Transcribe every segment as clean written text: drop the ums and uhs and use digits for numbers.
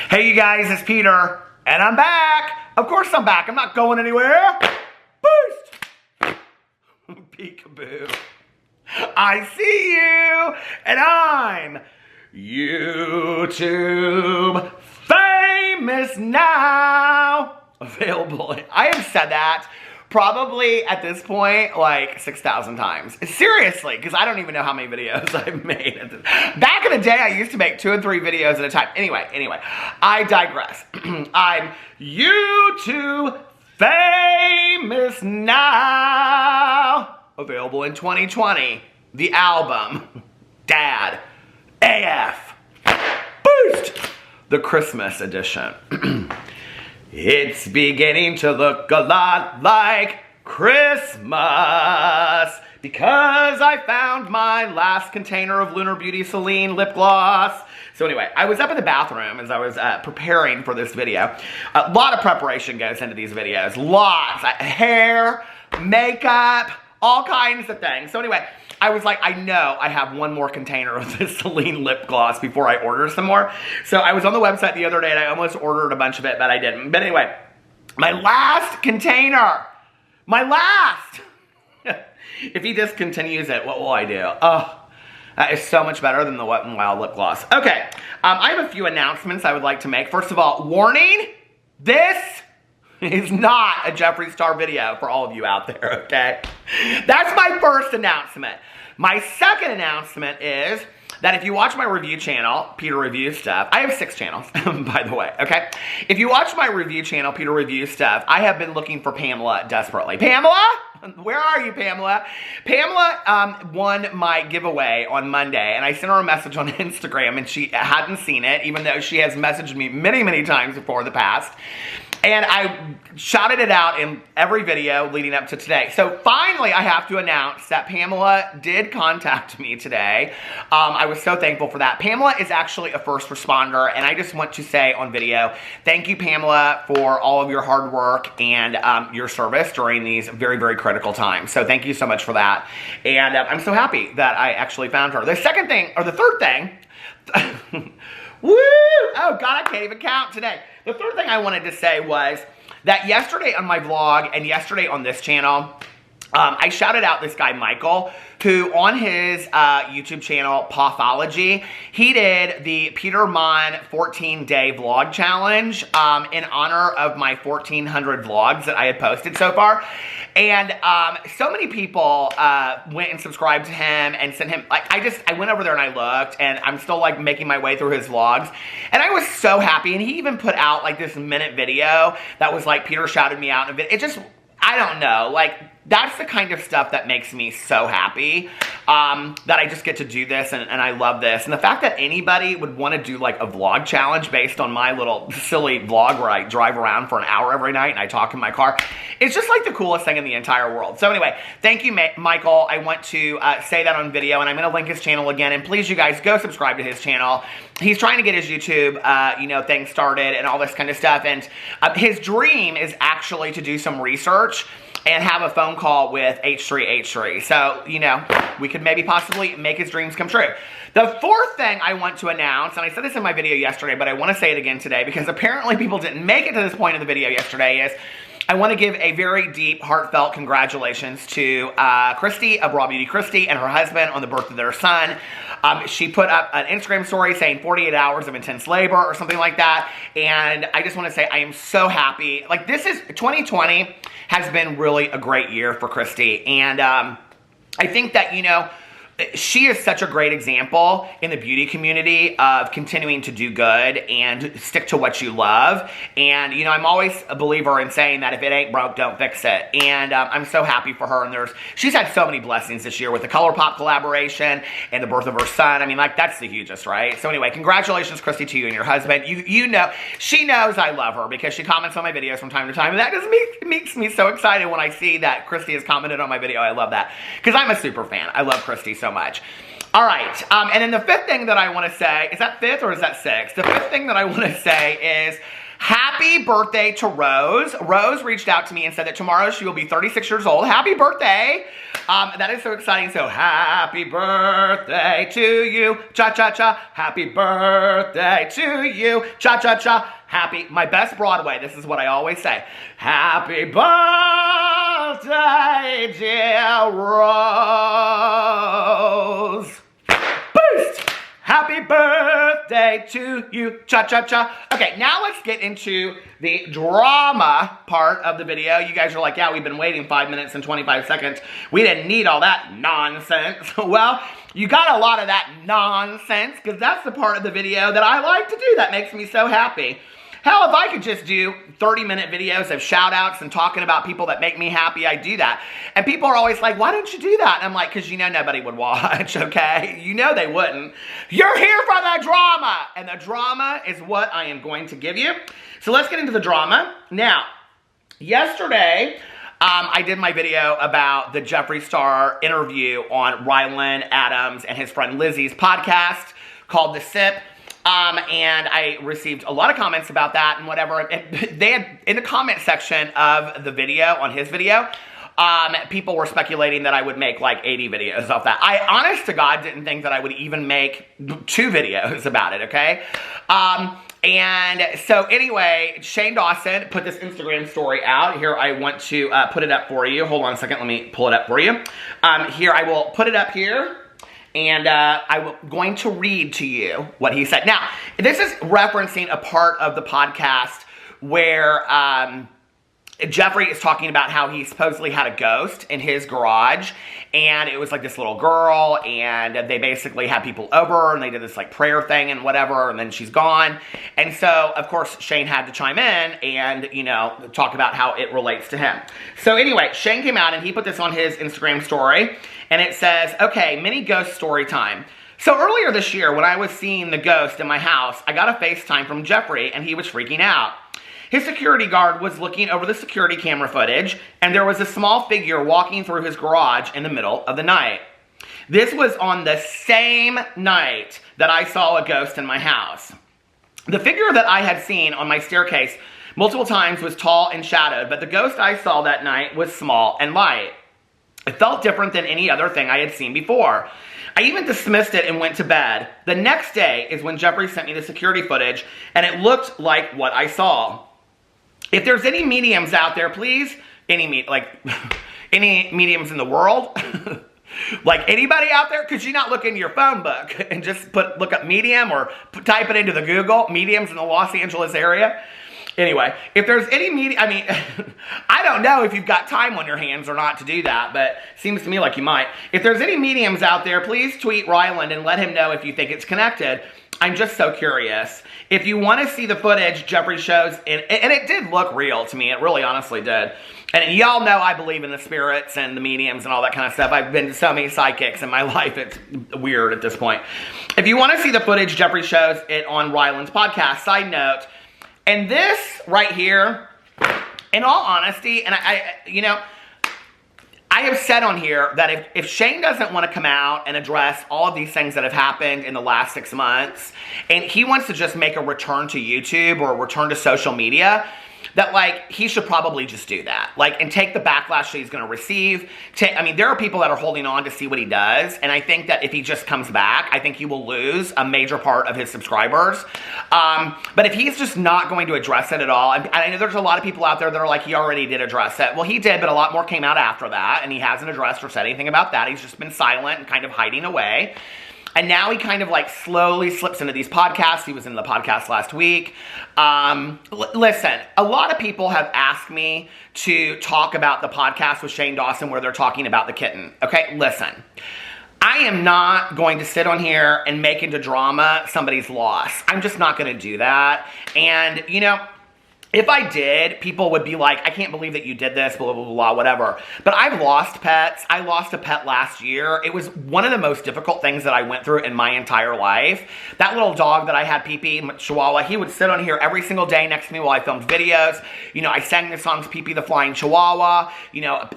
Hey you guys, it's Peter, and I'm back. Of course I'm back. I'm not going anywhere. Boost. Peekaboo. I see you, and I'm YouTube famous now. Available. I have said that probably at this point like 6,000 times. Seriously, because I don't even know how many videos I've made. Back in the day, I used to make 2 and 3 videos at a time. Anyway, I digress. I'm YouTube famous now. Available in 2020. The album, Dad, AF, Boost, the Christmas edition. It's beginning to look a lot like Christmas because I found my last container of Lunar Beauty Celine lip gloss. So anyway, I was up in the bathroom as I was preparing for this video. A lot of preparation goes into these videos. Lots. Hair, makeup, all kinds of things. So anyway, I was like, I know I have one more container of this Celine lip gloss before I order some more. So I was on the website the other day and I almost ordered a bunch of it, but I didn't. But anyway, my last container. My last. If he discontinues it, what will I do? Oh, that is so much better than the Wet n Wild lip gloss. Okay, I have a few announcements I would like to make. First of all, warning, this is not a Jeffree Star video for all of you out there, okay? That's my first announcement. My second announcement is that if you watch my review channel, Peter Reviews Stuff, I have 6 channels, by the way, okay? If you watch my review channel, Peter Reviews Stuff, I have been looking for Pamela desperately. Pamela? Where are you, Pamela? Pamela won my giveaway on Monday, and I sent her a message on Instagram, and she hadn't seen it, even though she has messaged me many, many times before in the past. And I shouted it out in every video leading up to today. So finally, I have to announce that Pamela did contact me today. I was so thankful for that. Pamela is actually a first responder, and I just want to say on video, thank you, Pamela, for all of your hard work and your service during these very, very critical times. So thank you so much for that. And I'm so happy that I actually found her. The second thing, or the third thing, woo! Oh God, I can't even count today. The third thing I wanted to say was that yesterday on my vlog and yesterday on this channel, I shouted out this guy, Michael, who on his YouTube channel, Pathology, he did the Peter Monn 14-day vlog challenge in honor of my 1,400 vlogs that I had posted so far. And so many people went and subscribed to him and sent him, like, I went over there and I looked, and I'm still, like, making my way through his vlogs. And I was so happy, and he even put out, like, this minute video that was, like, Peter shouted me out in a video. It just, I don't know, like, that's the kind of stuff that makes me so happy, that I just get to do this, and I love this. And the fact that anybody would want to do, like, a vlog challenge based on my little silly vlog where I drive around for an hour every night and I talk in my car, it's just, like, the coolest thing in the entire world. So anyway, thank you, Michael. I want to say that on video, and I'm going to link his channel again. And please, you guys, go subscribe to his channel. He's trying to get his YouTube, thing started and all this kind of stuff. And his dream is actually to do some research and have a phone call with H3H3. So, we could maybe possibly make his dreams come true. The fourth thing I want to announce, and I said this in my video yesterday, but I want to say it again today because apparently people didn't make it to this point in the video yesterday, is I want to give a very deep, heartfelt congratulations to Christy of Raw Beauty Christy and her husband on the birth of their son. She put up an Instagram story saying 48 hours of intense labor or something like that. And I just want to say I am so happy. Like, 2020 has been really a great year for Christy. And I think that, she is such a great example in the beauty community of continuing to do good and stick to what you love. And, I'm always a believer in saying that if it ain't broke, don't fix it. And I'm so happy for her. And she's had so many blessings this year with the ColourPop collaboration and the birth of her son. I mean, like, that's the hugest, right? So anyway, congratulations, Christy, to you and your husband. She knows I love her because she comments on my videos from time to time. And that just makes me so excited when I see that Christy has commented on my video. I love that because I'm a super fan. I love Christy so much. All right, and then the fifth thing that I want to say, is that fifth or is that sixth? The fifth thing that I want to say is Happy birthday to Rose. Rose reached out to me and said that tomorrow she will be 36 years old. Happy birthday. That is so exciting. So happy birthday to you. Cha-cha-cha. Happy birthday to you. Cha-cha-cha. Happy, my best Broadway, this is what I always say. Happy birthday, dear Rose. Boost. Happy birthday to you. Cha-cha-cha. Okay, now let's get into the drama part of the video. You guys are like, yeah, we've been waiting 5 minutes and 25 seconds. We didn't need all that nonsense. Well, you got a lot of that nonsense because that's the part of the video that I like to do. That makes me so happy. Hell, if I could just do 30-minute videos of shout-outs and talking about people that make me happy, I'd do that. And people are always like, why don't you do that? And I'm like, because you know nobody would watch, okay? You know they wouldn't. You're here for the drama! And the drama is what I am going to give you. So let's get into the drama. Now, yesterday, I did my video about the Jeffree Star interview on Rylan Adams and his friend Lizzie's podcast called The Sip. And I received a lot of comments about that and whatever. And they had, in the comment section of the video, on his video, people were speculating that I would make like 80 videos off that. I, honest to God, didn't think that I would even make 2 videos about it, okay? And so anyway, Shane Dawson put this Instagram story out. Here, I want to put it up for you. Hold on a second. Let me pull it up for you. Here, I will put it up here. And I'm going to read to you what he said. Now, this is referencing a part of the podcast where Jeffree is talking about how he supposedly had a ghost in his garage. And it was like this little girl. And they basically had people over. And they did this like prayer thing and whatever. And then she's gone. And so, of course, Shane had to chime in and, you know, talk about how it relates to him. So anyway, Shane came out and he put this on his Instagram story. And it says, okay, mini ghost story time. So earlier this year, when I was seeing the ghost in my house, I got a FaceTime from Jeffree, and he was freaking out. His security guard was looking over the security camera footage, and there was a small figure walking through his garage in the middle of the night. This was on the same night that I saw a ghost in my house. The figure that I had seen on my staircase multiple times was tall and shadowed, but the ghost I saw that night was small and light. It felt different than any other thing I had seen before. I even dismissed it and went to bed. The next day is when Jeffree sent me the security footage, and it looked like what I saw. If there's any mediums out there, please, any mediums in the world, like anybody out there, could you not look into your phone book and just look up medium or type it into the Google, mediums in the Los Angeles area? Anyway, if there's any medium, I mean, I don't know if you've got time on your hands or not to do that, but it seems to me like you might. If there's any mediums out there, please tweet Ryland and let him know if you think it's connected. I'm just so curious. If you want to see the footage Jeffree shows, and it did look real to me, it really honestly did. And y'all know I believe in the spirits and the mediums and all that kind of stuff. I've been to so many psychics in my life, it's weird at this point. If you want to see the footage Jeffree shows it on Ryland's podcast, side note, and this right here, in all honesty, and I have said on here that if Shane doesn't want to come out and address all of these things that have happened in the last 6 months, and he wants to just make a return to YouTube or a return to social media, that, like, he should probably just do that. Like, and take the backlash that he's going to receive. I mean, there are people that are holding on to see what he does, and I think that if he just comes back, I think he will lose a major part of his subscribers. But if he's just not going to address it at all, and I know there's a lot of people out there that are like, he already did address it. Well, he did, but a lot more came out after that, and he hasn't addressed or said anything about that. He's just been silent and kind of hiding away. And now he kind of like slowly slips into these podcasts. He was in the podcast last week. Listen, a lot of people have asked me to talk about the podcast with Shane Dawson where they're talking about the kitten. Okay, listen. I am not going to sit on here and make into drama somebody's loss. I'm just not going to do that. And, you know, if I did, people would be like, I can't believe that you did this, blah, blah, blah, blah, whatever. But I've lost pets. I lost a pet last year. It was one of the most difficult things that I went through in my entire life. That little dog that I had, Pee Pee, Chihuahua, he would sit on here every single day next to me while I filmed videos. You know, I sang the songs Pee Pee the Flying Chihuahua. You know,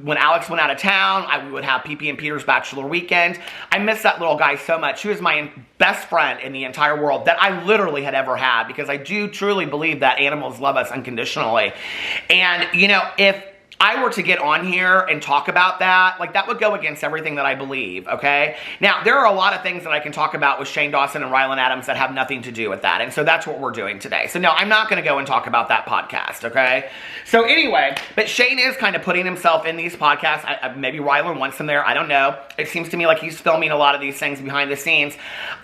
when Alex went out of town, we would have Pee Pee and Peter's Bachelor Weekend. I miss that little guy so much. He was my best friend in the entire world that I literally had ever had, because I do truly believe that animals love us unconditionally. And, you know, if I were to get on here and talk about that, like, that would go against everything that I believe, okay? Now, there are a lot of things that I can talk about with Shane Dawson and Rylan Adams that have nothing to do with that, and so that's what we're doing today. So no, I'm not going to go and talk about that podcast, okay? So anyway, but Shane is kind of putting himself in these podcasts. Maybe Rylan wants him there, I don't know. It seems to me like he's filming a lot of these things behind the scenes.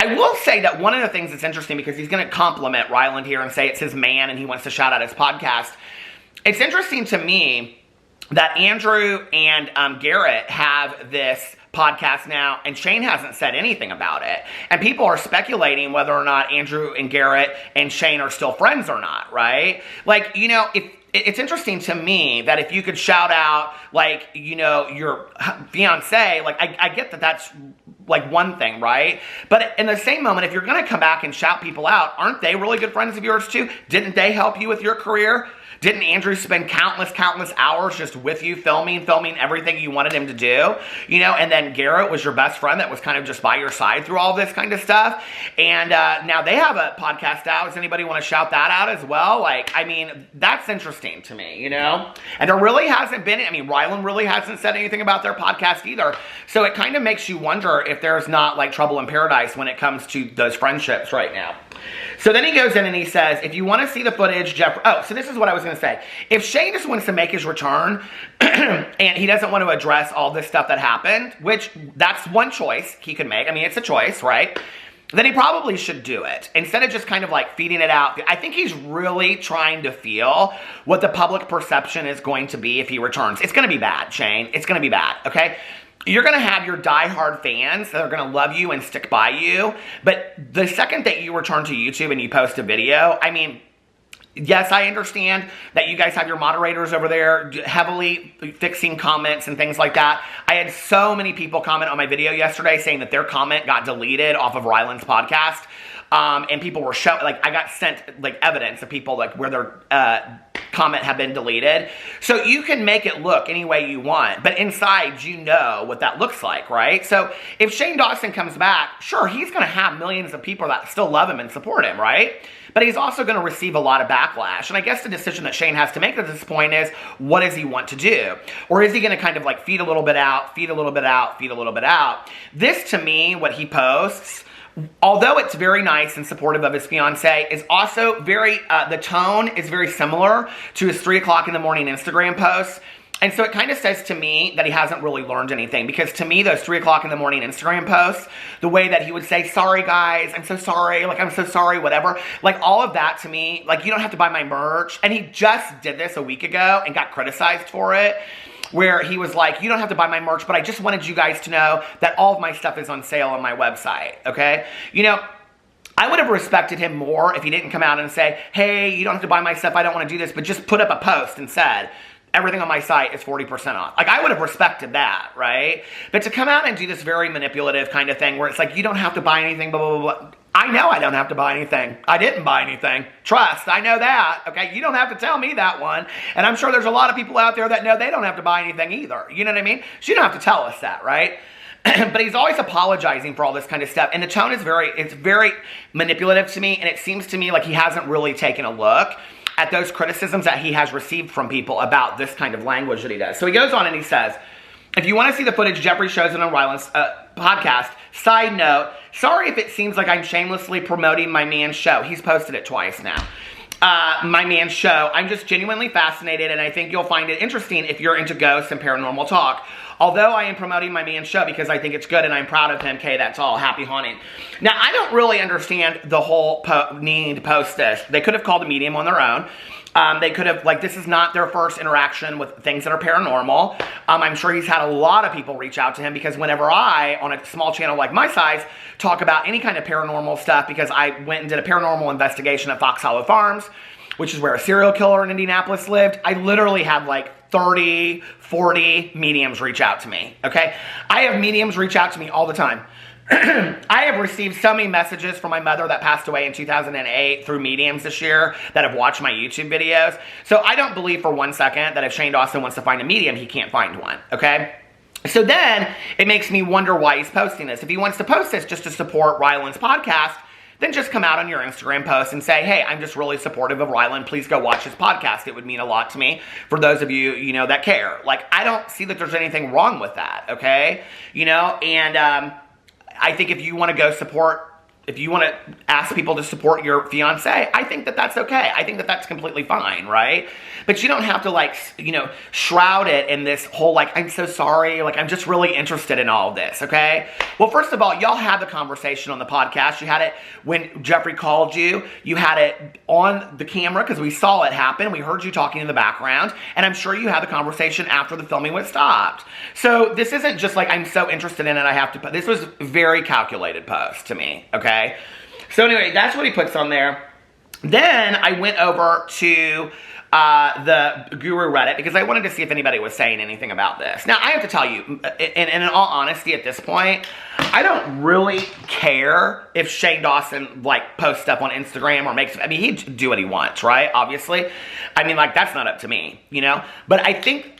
I will say that one of the things that's interesting, because he's going to compliment Rylan here and say it's his man and he wants to shout out his podcast. It's interesting to me that Andrew and Garrett have this podcast now, and Shane hasn't said anything about it. And people are speculating whether or not Andrew and Garrett and Shane are still friends or not, right? Like, you know, it's interesting to me that if you could shout out, like, you know, your fiance, like, I get that that's like one thing, right? But in the same moment, if you're going to come back and shout people out, aren't they really good friends of yours too? Didn't they help you with your career? Didn't Andrew spend countless hours just with you, filming everything you wanted him to do? You know, and then Garrett was your best friend that was kind of just by your side through all this kind of stuff. And now they have a podcast out. Does anybody want to shout that out as well? Like, I mean, that's interesting to me, you know? And there really hasn't been, I mean, Rylan really hasn't said anything about their podcast either. So it kind of makes you wonder if there's not like trouble in paradise when it comes to those friendships right now. So then he goes in and he says, if you want to see the footage, Jeff... Oh, so this is what I was going to say. If Shane just wants to make his return and he doesn't want to address all this stuff that happened, which that's one choice he could make. I mean, it's a choice, right? Then he probably should do it. Instead of just kind of like feeding it out. I think he's really trying to feel what the public perception is going to be if he returns. It's going to be bad, Shane. It's going to be bad, okay? You're going to have your diehard fans that are going to love you and stick by you. But the second that you return to YouTube and you post a video, I mean, yes, I understand that you guys have your moderators over there heavily fixing comments and things like that. I had so many people comment on my video yesterday saying that their comment got deleted off of Rylan's podcast. And people were like, I got sent like evidence of people like where their comment had been deleted. So you can make it look any way you want, but inside you know what that looks like, right? So if Shane Dawson comes back, sure, he's going to have millions of people that still love him and support him, right? But he's also going to receive a lot of backlash. And I guess the decision that Shane has to make at this point is, what does he want to do? Or is he going to kind of like feed a little bit out, feed a little bit out, feed a little bit out? This, to me, what he posts, although it's very nice and supportive of his fiance, is also very, the tone is very similar to his 3 o'clock in the morning Instagram posts. And so it kind of says to me that he hasn't really learned anything, because to me, those 3 o'clock in the morning Instagram posts, the way that he would say, sorry guys, I'm so sorry, like I'm so sorry, whatever, like all of that to me, like you don't have to buy my merch. And he just did this a week ago and got criticized for it, where he was like, you don't have to buy my merch, but I just wanted you guys to know that all of my stuff is on sale on my website, okay? You know, I would have respected him more if he didn't come out and say, hey, you don't have to buy my stuff, I don't want to do this, but just put up a post and said, everything on my site is 40% off. Like, I would have respected that, right? But to come out and do this very manipulative kind of thing where it's like, you don't have to buy anything, blah, blah, blah, blah. I know I don't have to buy anything. I didn't buy anything. Trust, I know that, okay? You don't have to tell me that one. And I'm sure there's a lot of people out there that know they don't have to buy anything either. You know what I mean? So you don't have to tell us that, right? But he's always apologizing for all this kind of stuff. And the tone is it's very manipulative to me. And it seems to me like he hasn't really taken a look at those criticisms that he has received from people about this kind of language that he does. So he goes on and he says, if you want to see the footage, Jeffrey shows it on Rylan's podcast. Side note, sorry if it seems like I'm shamelessly promoting my man's show. He's posted it twice now. My man's show. I'm just genuinely fascinated, and I think you'll find it interesting if you're into ghosts and paranormal talk. Although I am promoting my man's show because I think it's good and I'm proud of him, okay, that's all. Happy haunting. Now, I don't really understand the whole needing to post this. They could have called a medium on their own. They could have, like, this is not their first interaction with things that are paranormal. I'm sure he's had a lot of people reach out to him, because whenever I, on a small channel like my size, talk about any kind of paranormal stuff, because I went and did a paranormal investigation at Fox Hollow Farms, which is where a serial killer in Indianapolis lived, I literally had like 30, 40 mediums reach out to me, okay? I have mediums reach out to me all the time. I have received so many messages from my mother that passed away in 2008 through mediums this year that have watched my YouTube videos. So I don't believe for one second that if Shane Dawson wants to find a medium, he can't find one, okay? So then it makes me wonder why he's posting this. If he wants to post this just to support Ryland's podcast, then just come out on your Instagram post and say, hey, I'm just really supportive of Ryland. Please go watch his podcast. It would mean a lot to me for those of you, you know, that care. Like, I don't see that there's anything wrong with that, okay? You know, and I think if you want to go support, if you want to ask people to support your fiance, I think that that's okay. I think that that's completely fine, right? But you don't have to, like, you know, shroud it in this whole, like, I'm so sorry, like, I'm just really interested in all of this, okay? Well, first of all, y'all had the conversation on the podcast. You had it when Jeffrey called you. You had it on the camera because we saw it happen. We heard you talking in the background. And I'm sure you had the conversation after the filming was stopped. So this isn't just like, I'm so interested in it, I have to put, this was a very calculated post to me, okay? So anyway, that's what he puts on there. Then I went over to the Guru Reddit because I wanted to see if anybody was saying anything about this. Now, I have to tell you, in all honesty at this point, I don't really care if Shane Dawson, like, posts stuff on Instagram or makes, I mean, he'd do what he wants, right? Obviously. I mean, like, that's not up to me, you know? But I think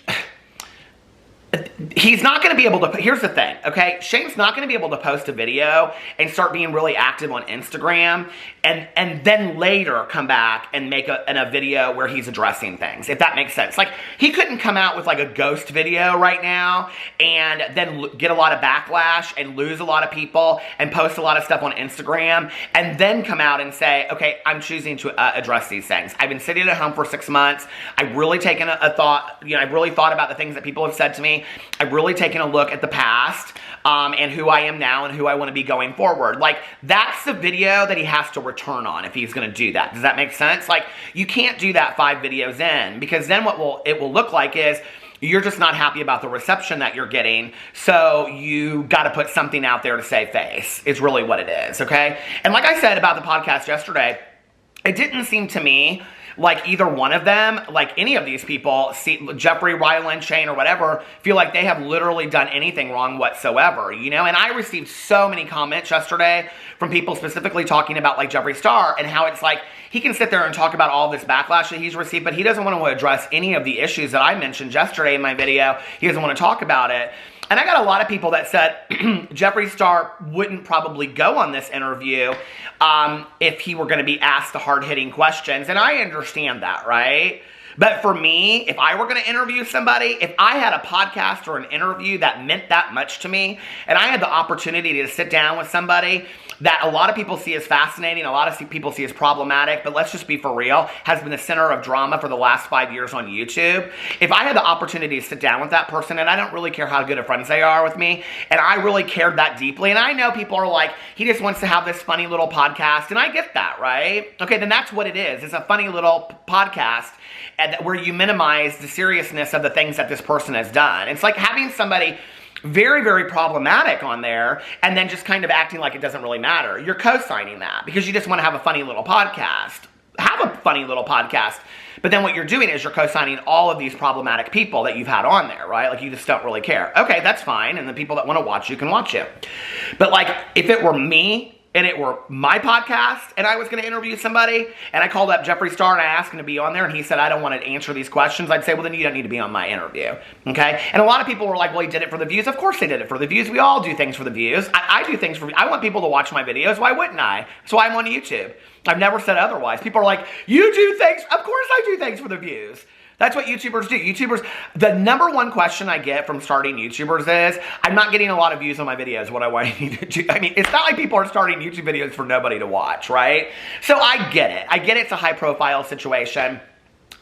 he's not going to be able to, here's the thing, okay? Shane's not going to be able to post a video and start being really active on Instagram and then later come back and make a video where he's addressing things, if that makes sense. Like, he couldn't come out with like a ghost video right now and then get a lot of backlash and lose a lot of people and post a lot of stuff on Instagram and then come out and say, okay, I'm choosing to address these things. I've been sitting at home for 6 months. I've really taken a thought, you know, I've really thought about the things that people have said to me. I've really taken a look at the past and who I am now and who I want to be going forward. Like, that's the video that he has to return on if he's going to do that. Does that make sense? Like, you can't do that 5 videos in because then what it will look like is you're just not happy about the reception that you're getting, so you got to put something out there to save face. It's really what it is, okay? And like I said about the podcast yesterday, it didn't seem to me like either one of them, like any of these people, Jeffrey, Ryland, Shane, or whatever, feel like they have literally done anything wrong whatsoever, you know? And I received so many comments yesterday from people specifically talking about, like, Jeffree Star and how it's like he can sit there and talk about all this backlash that he's received, but he doesn't want to address any of the issues that I mentioned yesterday in my video. He doesn't want to talk about it. And I got a lot of people that said Jeffree Star wouldn't probably go on this interview if he were going to be asked the hard-hitting questions. And I understand that, right? But for me, if I were going to interview somebody, if I had a podcast or an interview that meant that much to me, and I had the opportunity to sit down with somebody that a lot of people see as fascinating, a lot of people see as problematic, but let's just be for real, has been the center of drama for the last 5 years on YouTube. If I had the opportunity to sit down with that person, and I don't really care how good of friends they are with me, and I really cared that deeply, and I know people are like, he just wants to have this funny little podcast, and I get that, right? Okay, then that's what it is. It's a funny little podcast where you minimize the seriousness of the things that this person has done. It's like having somebody very, very problematic on there and then just kind of acting like it doesn't really matter. You're co-signing that because you just want to have a funny little podcast. Have a funny little podcast. But then what you're doing is you're co-signing all of these problematic people that you've had on there, right? Like, you just don't really care. Okay, that's fine. And the people that want to watch you can watch it. But, like, if it were me and it were my podcast and I was going to interview somebody and I called up Jeffree Star and I asked him to be on there and he said, I don't want to answer these questions, I'd say, well, then you don't need to be on my interview, okay? And a lot of people were like, well, he did it for the views. Of course they did it for the views. We all do things for the views. I do things for, I want people to watch my videos. Why wouldn't I? That's why I'm on YouTube. I've never said otherwise. People are like, you do things. Of course I do things for the views. That's what YouTubers do. YouTubers, the number one question I get from starting YouTubers is, I'm not getting a lot of views on my videos. What I need to do. I mean, it's not like people are starting YouTube videos for nobody to watch, right? So I get it. I get it's a high profile situation.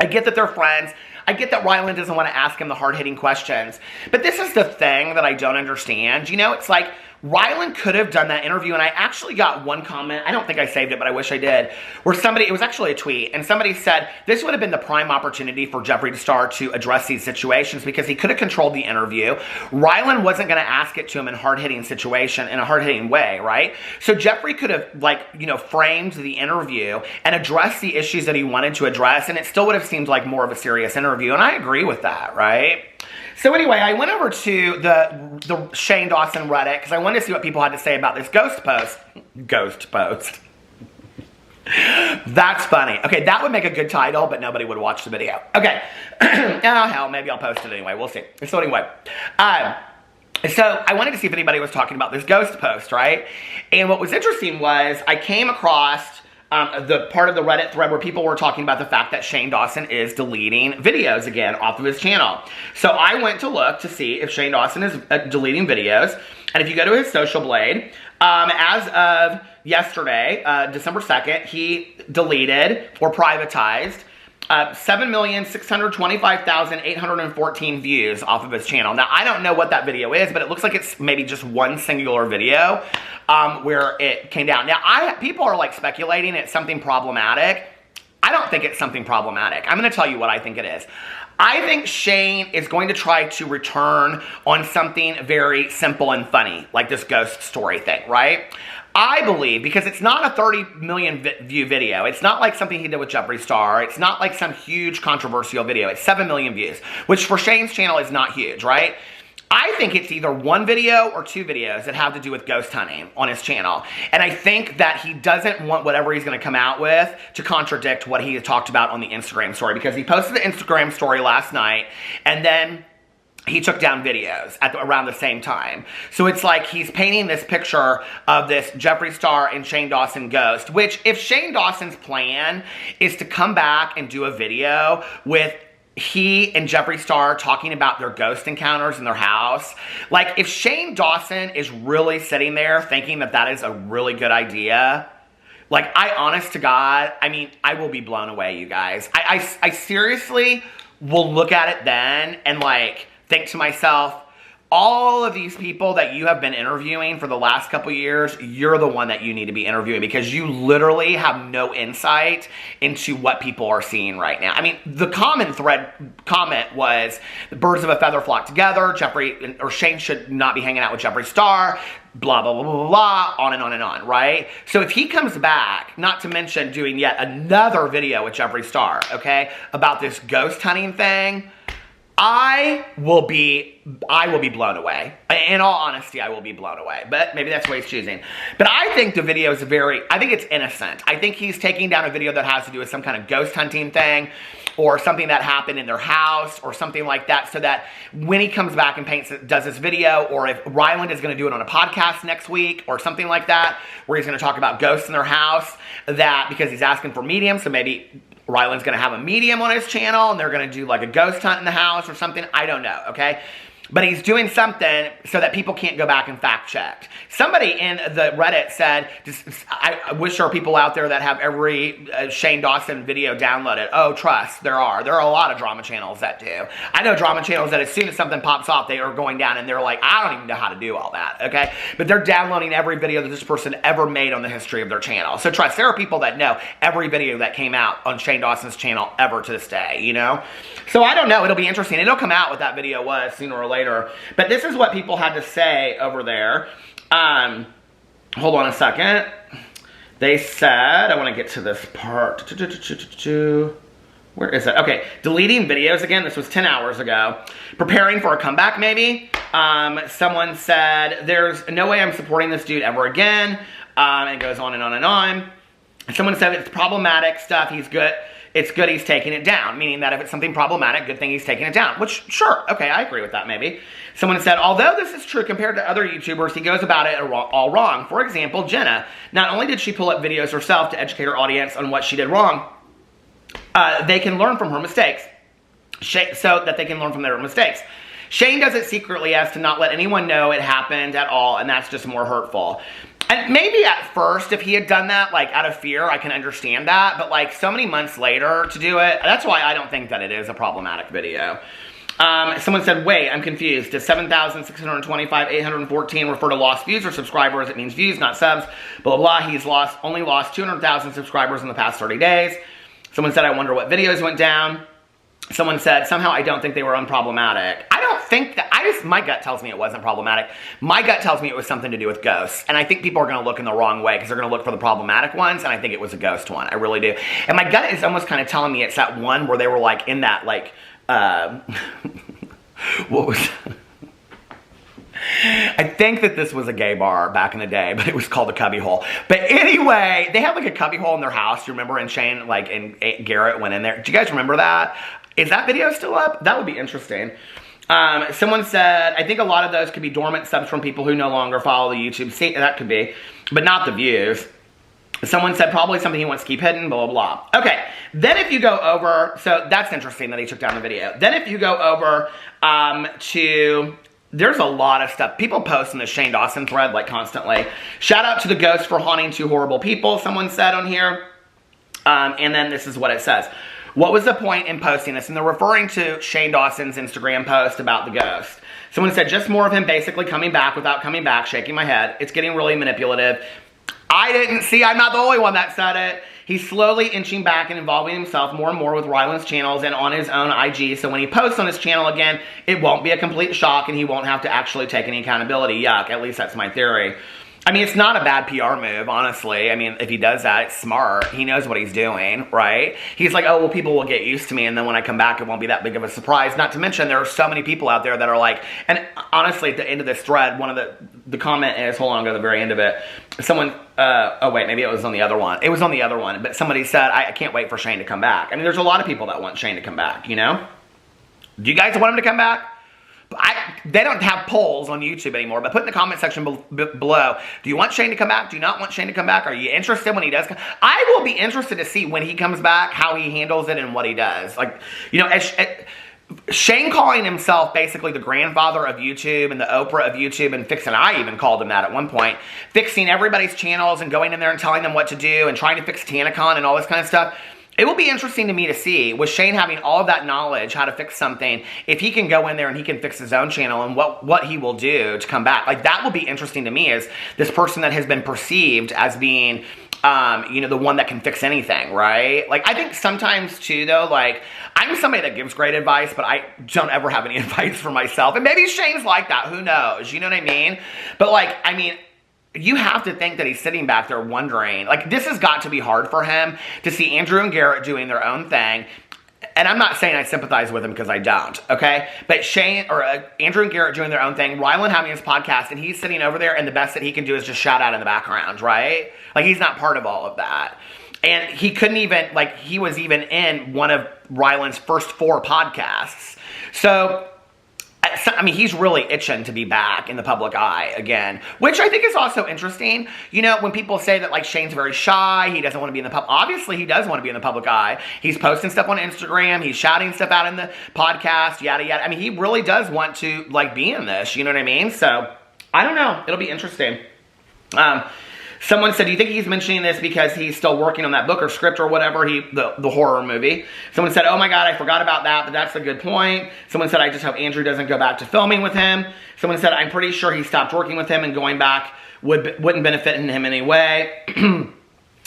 I get that they're friends. I get that Ryland doesn't want to ask him the hard-hitting questions. But this is the thing that I don't understand. You know, it's like, Ryland could have done that interview, and I actually got one comment, I don't think I saved it, but I wish I did, where somebody, it was actually a tweet, and somebody said, this would have been the prime opportunity for Jeffree Star to address these situations because he could have controlled the interview. Ryland wasn't going to ask it to him in a hard-hitting situation, in a hard-hitting way, right? So Jeffree could have, like, you know, framed the interview and addressed the issues that he wanted to address, and it still would have seemed like more of a serious interview, and I agree with that, right? So anyway, I went over to the Shane Dawson Reddit because I wanted to see what people had to say about this ghost post. Ghost post. That's funny. Okay, that would make a good title, but nobody would watch the video. Okay. Oh, hell, maybe I'll post it anyway. We'll see. So anyway, so I wanted to see if anybody was talking about this ghost post, right? And what was interesting was I came across the part of the Reddit thread where people were talking about the fact that Shane Dawson is deleting videos again off of his channel. So I went to look to see if Shane Dawson is deleting videos. And if you go to his social blade, as of yesterday, December 2nd, he deleted or privatized 7,625,814 views off of his channel. Now, I don't know what that video is, but it looks like it's maybe just one singular video where it came down. Now, people are like speculating it's something problematic. I don't think it's something problematic. I'm going to tell you what I think it is. I think Shane is going to try to return on something very simple and funny, like this ghost story thing, right? I believe, because it's not a 30 million view video. It's not like something he did with Jeffree Star. It's not like some huge controversial video. It's 7 million views, which for Shane's channel is not huge, right? I think it's either one video or two videos that have to do with ghost hunting on his channel. And I think that he doesn't want whatever he's going to come out with to contradict what he talked about on the Instagram story, because he posted the Instagram story last night and then he took down videos around the same time. So it's like he's painting this picture of this Jeffree Star and Shane Dawson ghost, which if Shane Dawson's plan is to come back and do a video with he and Jeffree Star talking about their ghost encounters in their house, like if Shane Dawson is really sitting there thinking that that is a really good idea, like honest to God, I mean, I will be blown away, you guys. I seriously will look at it then and like think to myself, all of these people that you have been interviewing for the last couple years, you're the one that you need to be interviewing because you literally have no insight into what people are seeing right now. I mean, the comment was, the birds of a feather flock together, Jeffree or Shane should not be hanging out with Jeffree Star, blah, blah, blah, blah, blah, on and on and on, right? So if he comes back, not to mention doing yet another video with Jeffree Star, okay, about this ghost hunting thing, I will be blown away. In all honesty, I will be blown away. But maybe that's what he's choosing. But I think the video is I think it's innocent. I think he's taking down a video that has to do with some kind of ghost hunting thing or something that happened in their house or something like that, so that when he comes back and does this video, or if Ryland is going to do it on a podcast next week or something like that, where he's going to talk about ghosts in their house, that because he's asking for medium, so maybe Ryland's going to have a medium on his channel and they're going to do like a ghost hunt in the house or something. I don't know, okay? But he's doing something so that people can't go back and fact check. Somebody in the Reddit said, I wish there are people out there that have every Shane Dawson video downloaded. Oh, trust, there are. There are a lot of drama channels that do. I know drama channels that as soon as something pops off, they are going down and they're like, I don't even know how to do all that, okay? But they're downloading every video that this person ever made on the history of their channel. So trust, there are people that know every video that came out on Shane Dawson's channel ever to this day, you know? So I don't know. It'll be interesting. It'll come out what that video was sooner or later. But this is what people had to say over there. Hold on a second. They said, I want to get to this part. Where is it? Okay, deleting videos again. This was 10 hours ago. Preparing for a comeback, maybe. Someone said, there's no way I'm supporting this dude ever again. And it goes on and on and on. Someone said it's problematic stuff. He's good. It's good he's taking it down, meaning that if it's something problematic, good thing he's taking it down, which, sure, okay, I agree with that maybe. Someone said, although this is true compared to other YouTubers, he goes about it all wrong. For example, Jenna, not only did she pull up videos herself to educate her audience on what she did wrong, they can learn from her mistakes, so that they can learn from their mistakes. Shane does it secretly as to not let anyone know it happened at all, and that's just more hurtful. And maybe at first, if he had done that, like, out of fear, I can understand that. But, like, so many months later to do it, that's why I don't think that it is a problematic video. Someone said, wait, I'm confused. Does 7,625, 814 refer to lost views or subscribers? It means views, not subs. Blah, blah, blah. He's only lost 200,000 subscribers in the past 30 days. Someone said, I wonder what videos went down. Someone said, somehow I don't think they were unproblematic. I don't think that, my gut tells me it wasn't problematic. My gut tells me it was something to do with ghosts. And I think people are going to look in the wrong way because they're going to look for the problematic ones. And I think it was a ghost one. I really do. And my gut is almost kind of telling me it's that one where they were like in that like, what was I think that this was a gay bar back in the day, but it was called a cubby hole. But anyway, they had like a cubby hole in their house. You remember? And Shane, like, and Garrett went in there. Do you guys remember that? Is that video still up? That would be interesting. Someone said, I think a lot of those could be dormant subs from people who no longer follow the YouTube. See, that could be, but not the views. Someone said probably something he wants to keep hidden, blah, blah, blah. Okay, then if you go over, so that's interesting that he took down the video. Then if you go over to, there's a lot of stuff. People post in the Shane Dawson thread like constantly. Shout out to the ghost for haunting two horrible people, someone said on here. And then this is what it says. What was the point in posting this? And they're referring to Shane Dawson's Instagram post about the ghost. Someone said, just more of him basically coming back without coming back, shaking my head. It's getting really manipulative. I didn't see, I'm not the only one that said it. He's slowly inching back and involving himself more and more with Ryland's channels and on his own IG. So when he posts on his channel again, it won't be a complete shock and he won't have to actually take any accountability. Yuck, at least that's my theory. I mean, it's not a bad PR move, honestly. I mean, if he does that, it's smart. He knows what he's doing, right? He's like, oh, well, people will get used to me, and then when I come back, it won't be that big of a surprise. Not to mention, there are so many people out there that are like, and honestly, at the end of this thread, one of the comment is, hold on, go to the very end of it. Someone, oh wait, maybe it was on the other one. It was on the other one, but somebody said, I can't wait for Shane to come back. I mean, there's a lot of people that want Shane to come back, you know? Do you guys want him to come back? They don't have polls on YouTube anymore, but put in the comment section below, do you want Shane to come back? Do you not want Shane to come back? Are you interested when he does come? I will be interested to see when he comes back, how he handles it and what he does. Like, you know, Shane calling himself basically the grandfather of YouTube and the Oprah of YouTube and fixing, I even called him that at one point, fixing everybody's channels and going in there and telling them what to do and trying to fix TanaCon and all this kind of stuff. It will be interesting to me to see, with Shane having all of that knowledge, how to fix something, if he can go in there and he can fix his own channel and what he will do to come back. Like, that will be interesting to me as this person that has been perceived as being, you know, the one that can fix anything, right? Like, I think sometimes, too, though, like, I'm somebody that gives great advice, but I don't ever have any advice for myself. And maybe Shane's like that. Who knows? You know what I mean? But, like, I mean, you have to think that he's sitting back there wondering, like, this has got to be hard for him to see Andrew and Garrett doing their own thing. And I'm not saying I sympathize with him because I don't, okay? But Shane, or Andrew and Garrett doing their own thing, Ryland having his podcast, and he's sitting over there, and the best that he can do is just shout out in the background, right? Like, he's not part of all of that. And he couldn't even, like, he was even in one of Ryland's first 4 podcasts. So, I mean, he's really itching to be back in the public eye again, which I think is also interesting. You know, when people say that, like, Shane's very shy, he doesn't want to be in the public, obviously he does want to be in the public eye. He's posting stuff on Instagram, he's shouting stuff out in the podcast, yada, yada. I mean, he really does want to, like, be in this, you know what I mean? So, I don't know. It'll be interesting. Someone said, do you think he's mentioning this because he's still working on that book or script or whatever, the horror movie? Someone said, oh my God, I forgot about that, but that's a good point. Someone said, I just hope Andrew doesn't go back to filming with him. Someone said, I'm pretty sure he stopped working with him and going back wouldn't benefit him in any way.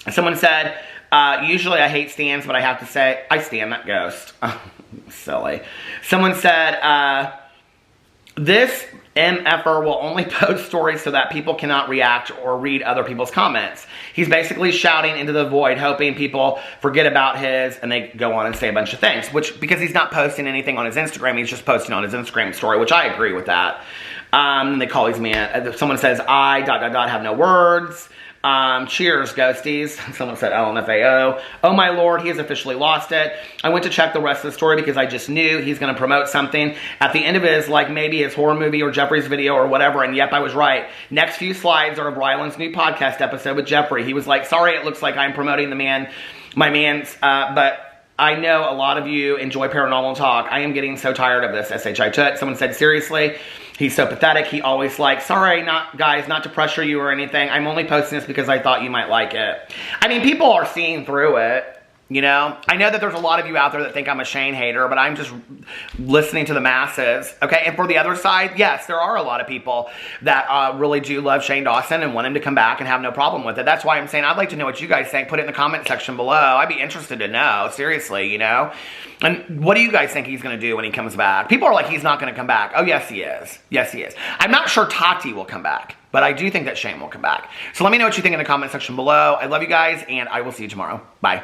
Someone said, usually I hate stands, but I have to say, I stand that ghost. Silly. Someone said, this MFer will only post stories so that people cannot react or read other people's comments. He's basically shouting into the void, hoping people forget about his, and they go on and say a bunch of things, which, because he's not posting anything on his Instagram, he's just posting on his Instagram story, which I agree with that. They call these man, someone says, I, ... have no words. Cheers, ghosties. Someone said LMFAO. Oh my lord, he has officially lost it. I went to check the rest of the story because I just knew he's going to promote something. At the end of it is like maybe his horror movie or Jeffrey's video or whatever, and yep, I was right. Next few slides are of Ryland's new podcast episode with Jeffrey. He was like, sorry, it looks like I'm promoting my man's, but I know a lot of you enjoy paranormal talk. I am getting so tired of this, SHI Tut. Someone said, seriously, he's so pathetic. He always like, sorry, guys, not to pressure you or anything. I'm only posting this because I thought you might like it. I mean, people are seeing through it. You know, I know that there's a lot of you out there that think I'm a Shane hater, but I'm just listening to the masses. Okay, and for the other side, yes, there are a lot of people that really do love Shane Dawson and want him to come back and have no problem with it. That's why I'm saying I'd like to know what you guys think. Put it in the comment section below. I'd be interested to know, seriously, you know. And what do you guys think he's going to do when he comes back? People are like, he's not going to come back. Oh, yes, he is. Yes, he is. I'm not sure Tati will come back, but I do think that Shane will come back. So let me know what you think in the comment section below. I love you guys, and I will see you tomorrow. Bye.